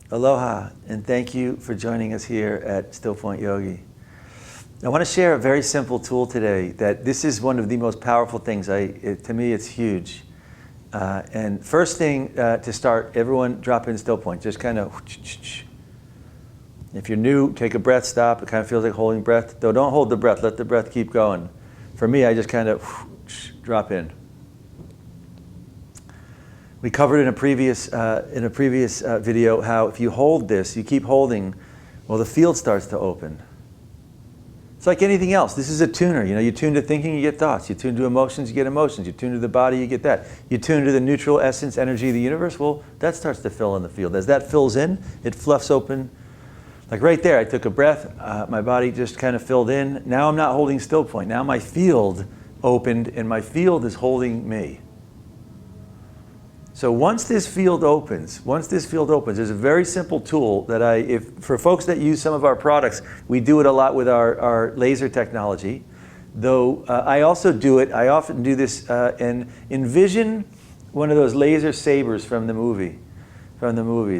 Aloha, and thank you for joining us here at Still Point Yogi. I want to share a very simple tool today that this is one of the most powerful things. To me, it's huge. And first thing to start, everyone drop in Still Point. Just kind of, if you're new, take a breath, stop. It kind of feels like holding breath. Though don't hold the breath, let the breath keep going. For me, I just kind of drop in. We covered in a previous video how if you hold this, you keep holding, well, the field starts to open. It's like anything else. This is a tuner. You know, you tune to thinking, you get thoughts. You tune to emotions, you get emotions. You tune to the body, you get that. You tune to the neutral essence, energy of the universe, well, that starts to fill in the field. As that fills in, it fluffs open. Like right there, I took a breath, my body just kind of filled in. Now I'm not holding Still Point. Now my field opened, and my field is holding me. So once this field opens, there's a very simple tool that for folks that use some of our products, we do it a lot with our laser technology. Though I also do it, I often do this and envision one of those laser sabers from the movies.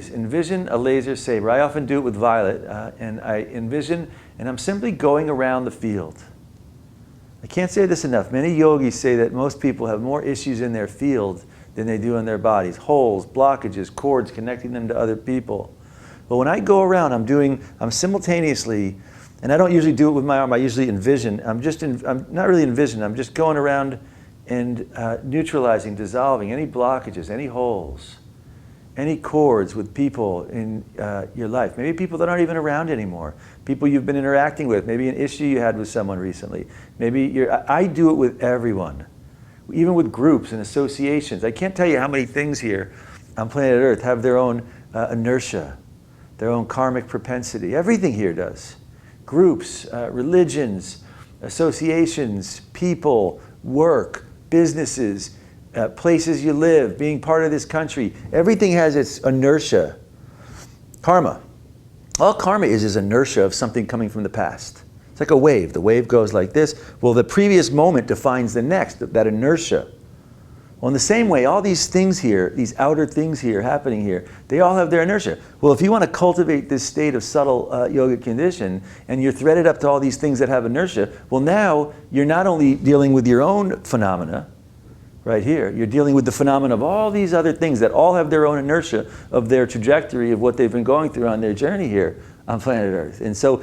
Envision a laser saber. I often do it with Violet, and I envision, and I'm simply going around the field. I can't say this enough. Many yogis say that most people have more issues in their field than they do in their bodies. Holes, blockages, cords connecting them to other people. But when I go around, I'm simultaneously, and I don't usually do it with my arm, I usually envision. I'm not really envisioning, I'm just going around and neutralizing, dissolving any blockages, any holes, any cords with people in your life. Maybe people that aren't even around anymore. People you've been interacting with, maybe an issue you had with someone recently. I do it with everyone. Even with groups and associations. I can't tell you how many things here on planet Earth have their own inertia, their own karmic propensity. Everything here does. Groups, religions, associations, people, work, businesses, places you live, being part of this country. Everything has its inertia. Karma. All karma is inertia of something coming from the past. It's like a wave. The wave goes like this. Well, the previous moment defines the next, that inertia. Well, in the same way, all these things here, these outer things here, happening here, they all have their inertia. Well, if you want to cultivate this state of subtle yogic condition, and you're threaded up to all these things that have inertia, well, now you're not only dealing with your own phenomena, right here, you're dealing with the phenomena of all these other things that all have their own inertia of their trajectory of what they've been going through on their journey here on planet Earth. And so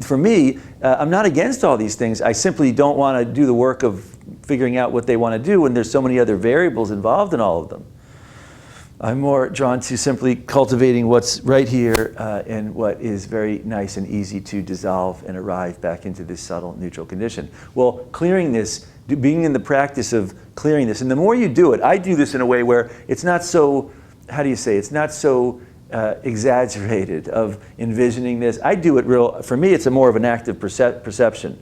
for me, I'm not against all these things. I simply don't want to do the work of figuring out what they want to do when there's so many other variables involved in all of them. I'm more drawn to simply cultivating what's right here and what is very nice and easy to dissolve and arrive back into this subtle neutral condition. Well, clearing this, being in the practice of clearing this, and the more you do it, I do this in a way where it's not so, how do you say, it's not so exaggerated of envisioning this. I do it for me it's a more of an active perception,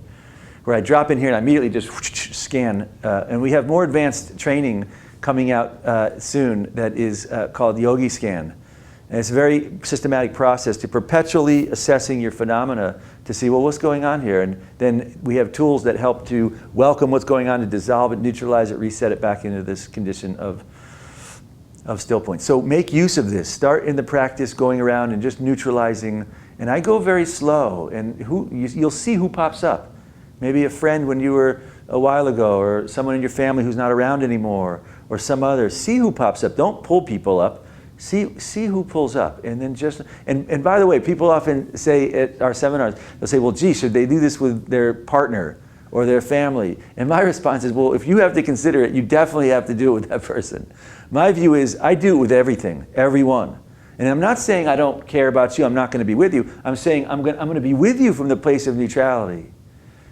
where I drop in here and I immediately just scan, and we have more advanced training coming out soon that is called Yogi Scan. And it's a very systematic process to perpetually assessing your phenomena to see, well, what's going on here? And then we have tools that help to welcome what's going on, to dissolve it, neutralize it, reset it back into this condition of Still Point. So make use of this. Start in the practice going around and just neutralizing. And I go very slow, and you'll see who pops up. Maybe a friend when you were a while ago, or someone in your family who's not around anymore, or some other. See who pops up. Don't pull people up. See who pulls up. And then and by the way, people often say at our seminars, they'll say, well, gee, should they do this with their partner or their family? And my response is, well, if you have to consider it, you definitely have to do it with that person. My view is, I do it with everything, everyone. And I'm not saying I don't care about you, I'm not going to be with you. I'm saying I'm going to be with you from the place of neutrality,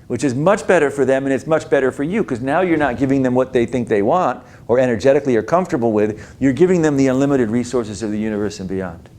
which is much better for them, and it's much better for you, because now you're not giving them what they think they want or energetically are comfortable with. You're giving them the unlimited resources of the universe and beyond.